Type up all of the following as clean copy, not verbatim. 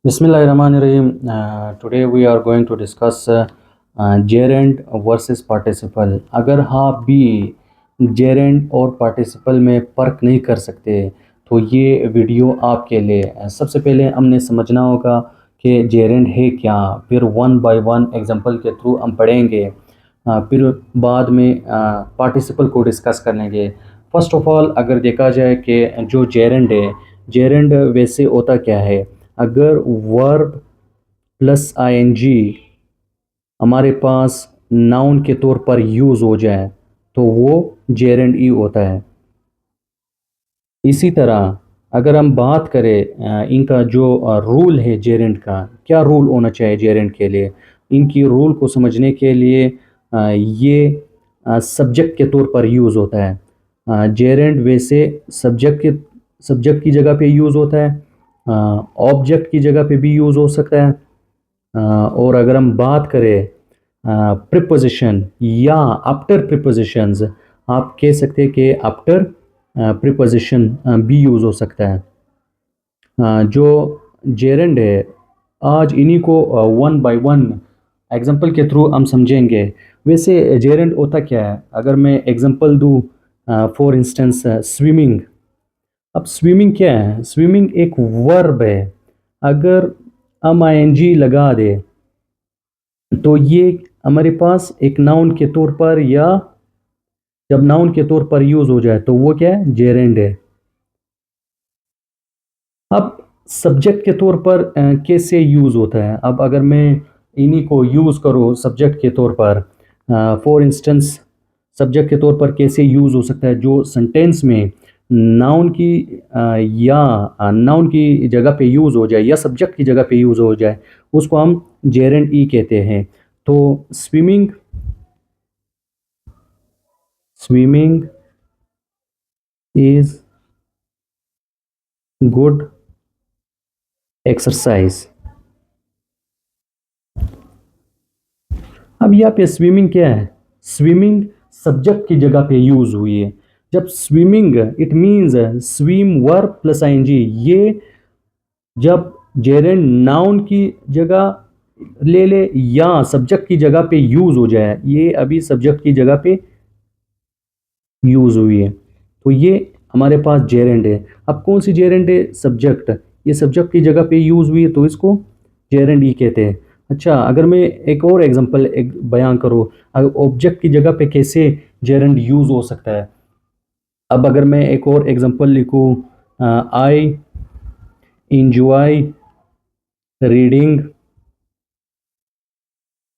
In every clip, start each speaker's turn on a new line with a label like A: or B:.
A: Bismillahirrahmanirrahim. Today we are going to discuss gerund versus participle. अगर आप भी gerund और participle में फ़र्क नहीं कर सकते तो ये वीडियो आपके लिए सबसे पहले हमने समझना होगा कि gerund है क्या, फिर वन बाय वन एग्जांपल के थ्रू हम पढ़ेंगे, फिर बाद में participle को डिस्कस कर लेंगे। फर्स्ट ऑफ ऑल अगर देखा जाए कि जो gerund है, gerund वैसे होता क्या है, अगर वर्ब प्लस आईएनजी हमारे पास नाउन के तौर पर यूज़ हो जाए तो वो जेरेंड ई होता है। इसी तरह अगर हम बात करें इनका जो रूल है जेरेंड का, क्या रूल होना चाहिए जेरेंड के लिए, इनकी रूल को समझने के लिए ये सब्जेक्ट के तौर पर यूज़ होता है। जेरेंड वैसे सब्जेक्ट की जगह पे यूज़ होता है, ऑब्जेक्ट की जगह पे भी यूज़ हो सकता है। और अगर हम बात करें प्रीपोजिशन या आफ्टर प्रीपोजिशंस, आप कह सकते हैं कि आफ्टर प्रीपोजिशन भी यूज़ हो सकता है। जो जेरेंड है आज इन्हीं को वन बाय वन एग्जांपल के थ्रू हम समझेंगे। वैसे जेरेंड होता क्या है, अगर मैं एग्जांपल दूँ, फॉर इंस्टेंस स्विमिंग। अब स्विमिंग क्या है, स्विमिंग एक वर्ब है। अगर हम आईएनजी लगा दे तो ये हमारे पास एक नाउन के तौर पर, या जब नाउन के तौर पर यूज हो जाए तो वो क्या है, जेरेंड है। अब सब्जेक्ट के तौर पर कैसे यूज होता है, अब अगर मैं इन्हीं को यूज करूँ सब्जेक्ट के तौर पर, फॉर इंस्टेंस सब्जेक्ट के तौर पर कैसे यूज हो सकता है, जो सेंटेंस में नाउन की या नाउन की जगह पे यूज हो जाए या सब्जेक्ट की जगह पे यूज हो जाए, उसको हम जेरेंड ई कहते हैं। तो swimming, swimming is good exercise. अब यहाँ पे स्विमिंग क्या है, स्विमिंग सब्जेक्ट की जगह पे यूज हुई है। जब swimming it means swim verb plus ING, ये जब जेरेंड नाउन की जगह ले ले या सब्जेक्ट की जगह पे यूज हो जाए, ये अभी सब्जेक्ट की जगह पे यूज हुई है तो ये हमारे पास जेरेंड है। अब कौन सी जेरेंड है, सब्जेक्ट, ये सब्जेक्ट की जगह पे यूज हुई है तो इसको जेरेंड ई कहते हैं। अच्छा, अगर मैं एक और एग्जांपल बयान करूँ, अगर ऑब्जेक्ट की जगह पे कैसे जेरेंड यूज हो सकता है, अब अगर मैं एक और एग्जांपल लिखूँ, I enjoy reading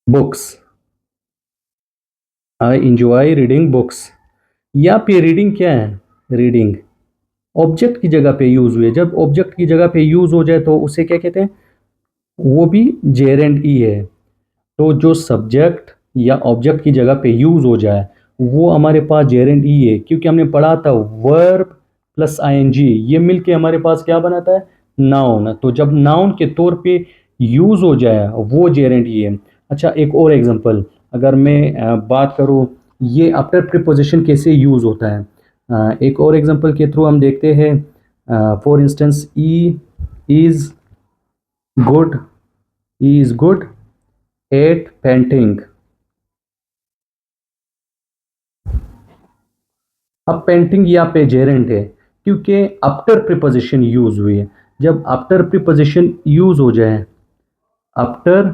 A: books, I enjoy reading books, या पे रीडिंग क्या है, रीडिंग ऑब्जेक्ट की जगह पे यूज हुए। जब ऑब्जेक्ट की जगह पे यूज हो जाए तो उसे क्या कहते हैं, वो भी जेरेंड ई है। तो जो सब्जेक्ट या ऑब्जेक्ट की जगह पे यूज हो जाए वो हमारे पास जेरेंड ई है, क्योंकि हमने पढ़ा था वर्ब प्लस आईएनजी ये मिलके हमारे पास क्या बनाता है, नाउन। तो जब नाउन के तौर पे यूज हो जाए वो जेरेंड ई है। अच्छा, एक और एग्जांपल अगर मैं बात करूँ, ये आफ्टर प्रीपोजिशन कैसे यूज होता है, एक और एग्जांपल के थ्रू हम देखते हैं। For instance E is good, E is good at painting. अब पेंटिंग यहाँ पे जेरेंट है क्योंकि आफ्टर प्रीपोजिशन यूज हुई है। जब आफ्टर प्रीपोजिशन यूज हो जाए, आफ्टर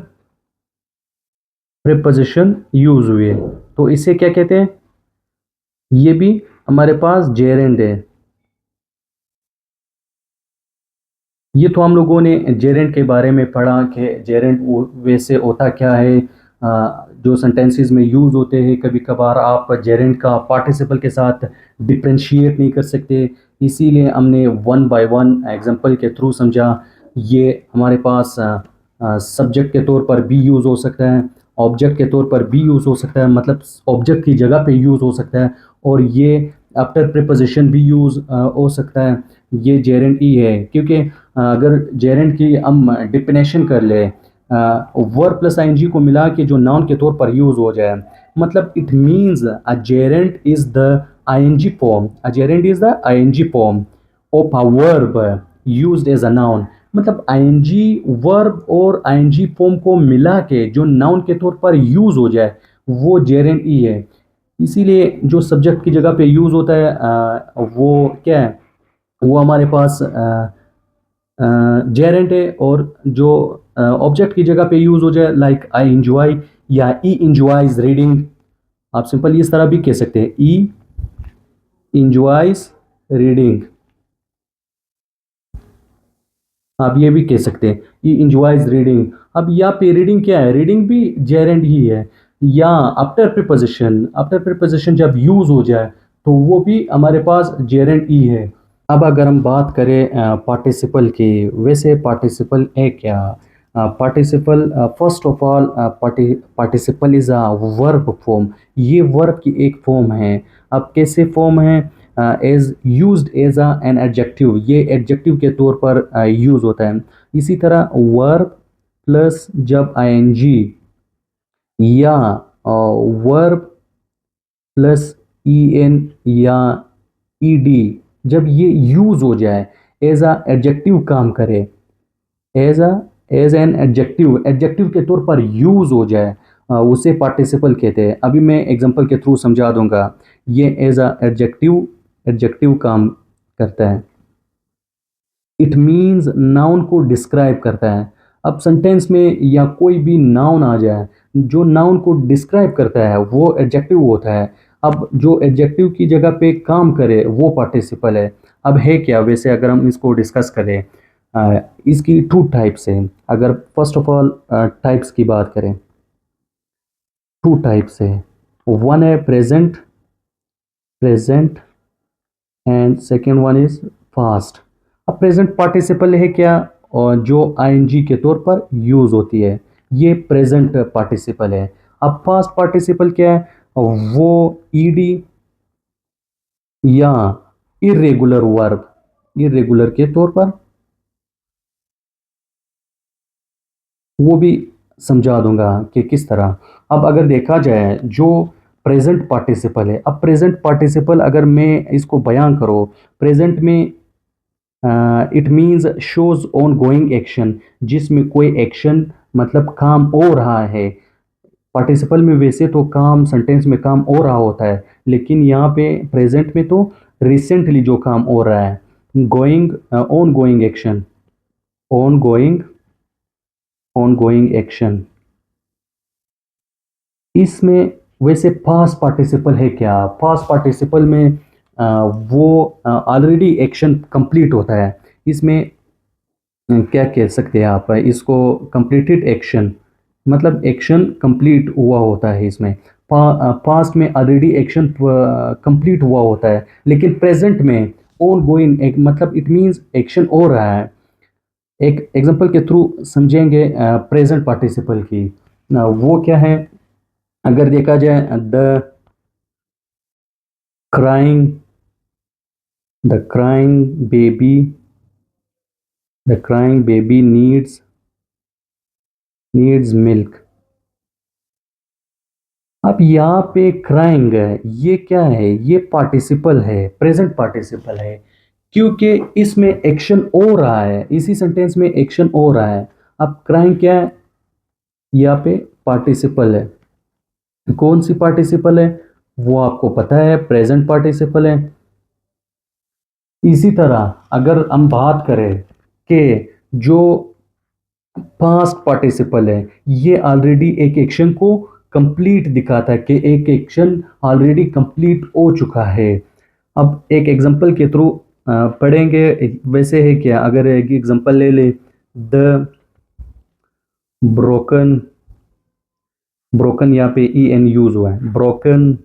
A: प्रीपोजिशन यूज हुई है तो इसे क्या कहते हैं, ये भी हमारे पास जेरेंट है। ये तो हम लोगों ने जेरेंट के बारे में पढ़ा कि जेरेंट वैसे होता क्या है, जो सेंटेंसेस में यूज़ होते हैं। कभी कभार आप जेरेंट का पार्टिसिपल के साथ डिफ्रेंशिएट नहीं कर सकते, इसीलिए हमने वन बाय वन एग्जांपल के थ्रू समझा। ये हमारे पास सब्जेक्ट के तौर पर भी यूज़ हो सकता है, ऑब्जेक्ट के तौर पर भी यूज़ हो सकता है, मतलब ऑब्जेक्ट की जगह पे यूज़ हो सकता है, और ये आफ्टर प्रीपोजिशन भी यूज़ हो सकता है। ये जेरेंट ई है क्योंकि अगर जेरेंट की हम डिफिनेशन कर ले, वर्ब प्लस आईएनजी को मिला के जो नाउन के तौर पर यूज हो जाए, मतलब it means a gerund is the ING form, a gerund is the ING form of a verb used as a noun मतलब आईएनजी वर्ब और आईएनजी फॉर्म को मिला के जो नाउन के तौर पर यूज हो जाए वो जेरेंट ई है। इसीलिए जो सब्जेक्ट की जगह पे यूज होता है वो क्या है, वो हमारे पास जेरेंट है। और जो ऑब्जेक्ट की जगह पे यूज हो जाए लाइक आई इंजॉय या ई इंजॉयज रीडिंग, आप सिंपल इस तरह भी कह सकते हैं, ई इंजॉयज रीडिंग, आप ये भी कह सकते हैं ई इंजॉयज रीडिंग। अब यहाँ पे रीडिंग क्या है, रीडिंग भी जेरेंट ही है। या आफ्टर प्रिपोजिशन जब यूज हो जाए तो वो भी हमारे पास जेरेंट ही है। अब अगर हम बात करें पार्टिसिपल की, वैसे पार्टिसिपल है क्या? Participle first of all participle is a verb form, ये वर्ब की एक फॉर्म है। अब कैसे फॉर्म है? As used as a an adjective, ये एडजेक्टिव के तौर पर यूज़ होता है। इसी तरह वर्ब प्लस जब आईएनजी या वर्ब प्लस ईएन या ईडी जब ये यूज हो जाए, एज अ एडजेक्टिव काम करे, as a as an adjective, adjective के तौर पर यूज हो जाए, उसे पार्टिसिपल कहते हैं। अभी मैं एग्जांपल के थ्रू समझा दूंगा। ये एज अ एडजेक्टिव एडजेक्टिव काम करता है। इट मीन्स नाउन को डिस्क्राइब करता है। अब सेंटेंस में या कोई भी नाउन आ जाए, जो नाउन को डिस्क्राइब करता है वो एडजेक्टिव होता है। अब जो एडजेक्टिव की जगह पे काम करे वो पार्टिसिपल है। अब है क्या वैसे, अगर हम इसको डिस्कस करें, इसकी टू टाइप्स हैं। अगर फर्स्ट ऑफ ऑल टाइप्स की बात करें, टू टाइप्स है। वन है present, present and second one is fast. अब प्रेजेंट पार्टिसिपल है क्या, और जो आईएनजी के तौर पर यूज होती है, ये प्रेजेंट पार्टिसिपल है। अब पास्ट पार्टिसिपल क्या है, वो ईडी या इरेगुलर वर्ब, इरेगुलर के तौर पर, वो भी समझा दूंगा कि किस तरह। अब अगर देखा जाए जो प्रेजेंट पार्टिसिपल है, अब प्रेजेंट पार्टिसिपल अगर मैं इसको बयान करो, प्रेजेंट में it means shows on going action, जिसमें कोई एक्शन मतलब काम हो रहा है। पार्टिसिपल में वैसे तो काम सेंटेंस में काम हो रहा होता है, लेकिन यहाँ पे प्रेजेंट में तो रिसेंटली जो काम हो रहा है, going on going action, on going on going action. इसमें वैसे पास्ट पार्टिसिपल है क्या, पास्ट पार्टिसिपल में वो ऑलरेडी एक्शन कंप्लीट होता है। इसमें क्या कह सकते हैं आप इसको, कंप्लीटेड एक्शन, मतलब एक्शन कंप्लीट हुआ होता है इसमें। पास्ट में ऑलरेडी एक्शन कंप्लीट हुआ होता है, लेकिन प्रेजेंट में ऑन गोइंग, एक मतलब इट मीन्स एक्शन हो रहा है। एक एग्जांपल के थ्रू समझेंगे प्रेजेंट पार्टिसिपल की। वो क्या है, अगर देखा जाए, crying the crying baby, the crying baby needs milk. अब यहाँ पे क्राइंग है, ये क्या है, ये पार्टिसिपल है, प्रेजेंट पार्टिसिपल है, क्योंकि इसमें एक्शन हो रहा है, इसी सेंटेंस में एक्शन हो रहा है। अब क्राइंग क्या है, यहाँ पे पार्टिसिपल है। कौन सी पार्टिसिपल है, वो आपको पता है, प्रेजेंट पार्टिसिपल है। इसी तरह अगर हम बात करें कि जो पास्ट पार्टिसिपल है, ये ऑलरेडी एक एक्शन को कंप्लीट दिखाता है कि एक एक्शन ऑलरेडी कंप्लीट हो चुका है। अब एक एग्जांपल के थ्रू पढ़ेंगे। वैसे है क्या, अगर एक एग्जांपल ले ले, द ब्रोकन, ब्रोकन यहाँ पे ई एन यूज हुआ है, broken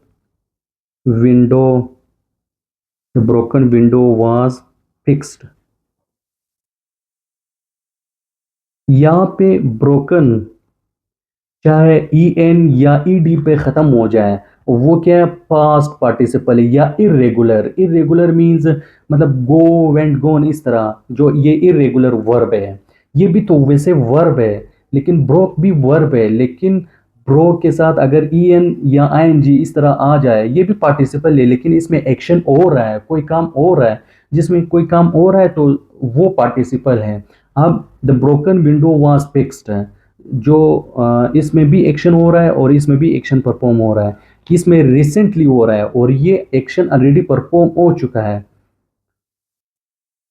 A: window, the broken window was fixed. यहाँ पे ब्रोकन चाहे ई एन या ई डी पे ख़त्म हो जाए, वो क्या है, पास्ट पार्टिसिपल है। या इरेगुलर, इरेगुलर मीन्स मतलब गो वेंट गोन, इस तरह जो ये इरेगुलर वर्ब है, ये भी तो वैसे वर्ब है, लेकिन ब्रोक भी वर्ब है, लेकिन प्रो के साथ अगर en या ing इस तरह आ जाए, ये भी पार्टिसिपल है, लेकिन इसमें एक्शन हो रहा है, कोई काम हो रहा है, जिसमें कोई काम हो रहा है तो वो पार्टिसिपल है। अब the broken window was fixed है, जो इसमें भी एक्शन हो रहा है और इसमें भी एक्शन परफॉर्म हो रहा है, इसमें रिसेंटली हो रहा है और ये एक्शन ऑलरेडी परफॉर्म हो चुका है,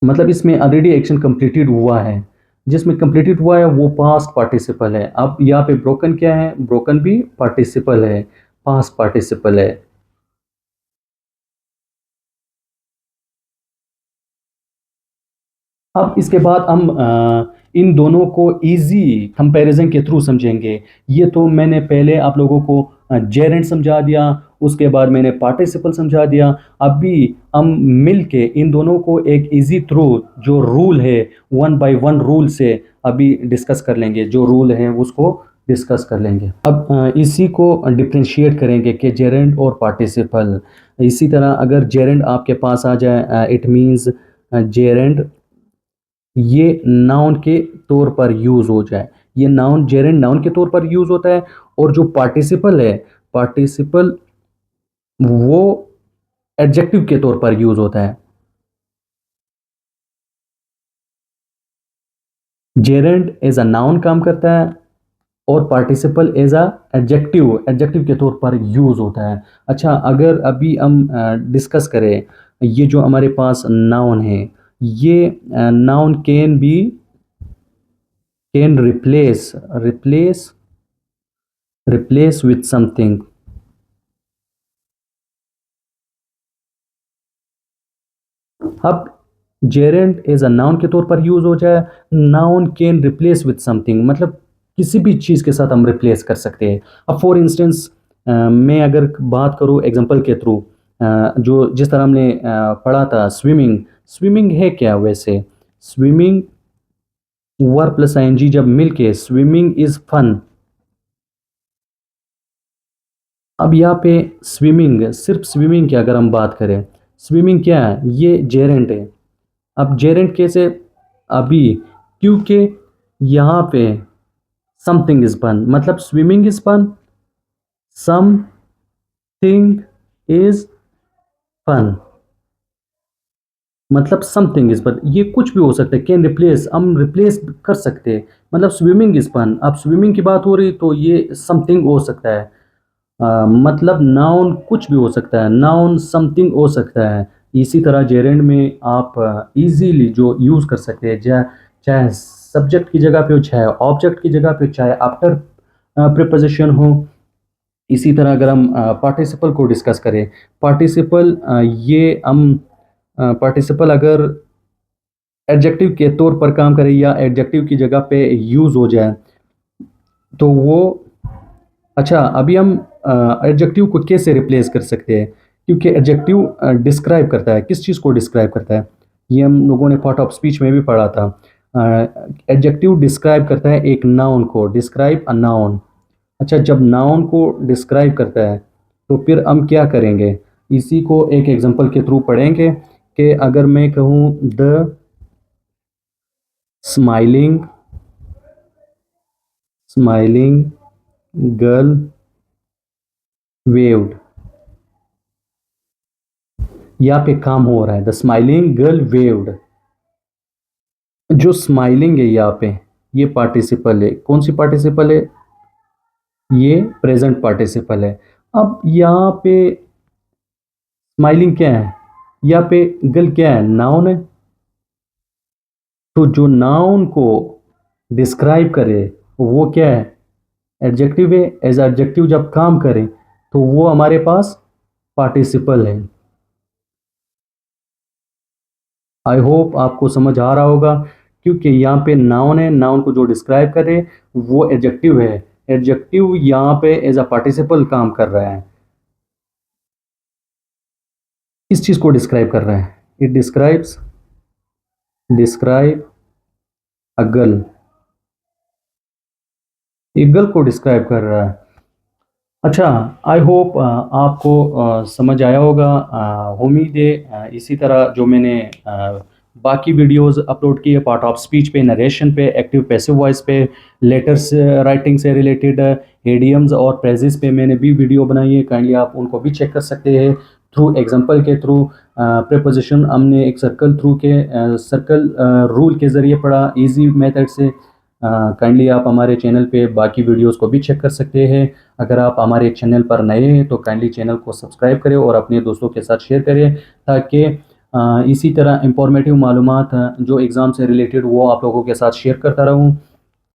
A: मतलब इसमें ऑलरेडी एक्शन कंप्लीटेड हुआ है। जिसमें कंप्लीटेड हुआ है वो पास्ट पार्टिसिपल है। अब यहाँ पे ब्रोकन क्या है, ब्रोकन भी पार्टिसिपल है, पास्ट पार्टिसिपल है। अब इसके बाद हम इन दोनों को इजी कंपैरिजन के थ्रू समझेंगे। ये तो मैंने पहले आप लोगों को जेरेंट समझा दिया, उसके बाद मैंने पार्टिसिपल समझा दिया। अभी हम मिल के इन दोनों को एक इजी थ्रू जो रूल है, वन बाय वन रूल से अभी डिस्कस कर लेंगे, जो रूल है उसको डिस्कस कर लेंगे। अब इसी को डिफ्रेंशिएट करेंगे कि जेरेंट और पार्टिसिपल। इसी तरह अगर जेरेंट आपके पास आ जाए, इट मीन्स जेरेंट ये नाउन के तौर पर यूज हो जाए, ये नाउन जेरेंट नाउन के तौर पर यूज होता है, और जो पार्टिसिपल है, पार्टिसिपल वो एडजेक्टिव के तौर पर यूज होता है। जेरेंट एज अ नाउन काम करता है और participle as a adjective, adjective के तौर पर यूज होता है। अच्छा, अगर अभी हम डिस्कस करें, ये जो हमारे पास नाउन है, ये noun can be, can replace with something. अब जेरेंट एज अ नाउन के तौर पर यूज हो जाए, noun can replace with something, मतलब किसी भी चीज़ के साथ हम रिप्लेस कर सकते हैं। अब फॉर इंस्टेंस मैं अगर बात करूँ एग्जांपल के थ्रू, जो जिस तरह हमने पढ़ा था स्विमिंग, स्विमिंग है क्या वैसे, स्विमिंग वर्ब प्लस आईएनजी जब मिल के स्विमिंग इज फन। अब यहाँ पे स्विमिंग, सिर्फ स्विमिंग की अगर हम बात करें, स्विमिंग क्या है, ये जेरेंट है। अब जेरेंट कैसे, अभी क्योंकि यहाँ पे समथिंग इज फन, मतलब swimming is fun, something is fun, मतलब समथिंग इज फन, ये कुछ भी हो सकता है, कैन रिप्लेस, हम रिप्लेस कर सकते हैं, मतलब स्विमिंग इज फन, अब स्विमिंग की बात हो रही तो ये समथिंग हो सकता है। मतलब नाउन कुछ भी हो सकता है, नाउन समथिंग हो सकता है। इसी तरह जेरेंड में आप इजीली जो यूज़ कर सकते हैं, चाहे सब्जेक्ट की जगह पे हो, चाहे ऑब्जेक्ट की जगह पे, चाहे आफ्टर प्रीपोजिशन हो। इसी तरह अगर हम पार्टिसिपल को डिस्कस करें, पार्टिसिपल ये हम पार्टिसिपल अगर एडजेक्टिव के तौर पर काम करे या एडजेक्टिव की जगह पे यूज़ हो जाए तो वो, अच्छा अभी हम एडजेक्टिव को कैसे रिप्लेस कर सकते हैं, क्योंकि एडजेक्टिव डिस्क्राइब करता है, किस चीज़ को डिस्क्राइब करता है, ये हम लोगों ने पार्ट ऑफ स्पीच में भी पढ़ा था। एडजेक्टिव डिस्क्राइब करता है एक नाउन को, डिस्क्राइब अ नाउन। अच्छा, जब नाउन को डिस्क्राइब करता है तो फिर हम क्या करेंगे, इसी को एक एग्जांपल के थ्रू पढ़ेंगे कि अगर मैं कहूँ the smiling smiling girl waived, यहाँ पे काम हो रहा है, द स्माइलिंग गर्ल वेव्ड। जो स्माइलिंग है यहाँ पे, ये पार्टिसिपल है, कौन सी पार्टिसिपल है, ये प्रेजेंट पार्टिसिपल है। अब यहाँ पे स्माइलिंग क्या है, यहाँ पे गर्ल क्या है, नाउन है, तो जो नाउन को डिस्क्राइब करे वो क्या है, एडजेक्टिव है। एज एडजेक्टिव जब काम करे तो वो हमारे पास पार्टिसिपल है। आई होप आपको समझ आ रहा होगा, क्योंकि यहाँ पे नाउन है, नाउन को जो डिस्क्राइब करे वो एडजेक्टिव है, एडजेक्टिव यहाँ पे एज अ पार्टिसिपल काम कर रहा है, इस चीज़ को डिस्क्राइब कर रहा है, इट डिस्क्राइब अ गर्ल, एक गर्ल को डिस्क्राइब कर रहा है। अच्छा, आई होप आपको समझ आया होगा। उम्मीद है इसी तरह जो मैंने बाकी वीडियोस अपलोड किए पार्ट ऑफ स्पीच पे, नरेशन पे, एक्टिव पैसिव वॉइस पे, लेटर्स राइटिंग से रिलेटेड, एडियम्स और फ्रेजेस पे मैंने भी वीडियो बनाई है, काइंडली आप उनको भी चेक कर सकते हैं। थ्रू एग्जांपल के थ्रू प्रीपोजिशन हमने एक सर्कल रूल के ज़रिए पढ़ा इजी मेथड से। काइंडली आप हमारे चैनल पे बाकी वीडियोस को भी चेक कर सकते हैं। अगर आप हमारे चैनल पर नए हैं तो काइंडली चैनल को सब्सक्राइब करें और अपने दोस्तों के साथ शेयर करें, ताकि इसी तरह इंफॉर्मेटिव मालूमात जो एग्ज़ाम से रिलेटेड वो आप लोगों के साथ शेयर करता रहूँ।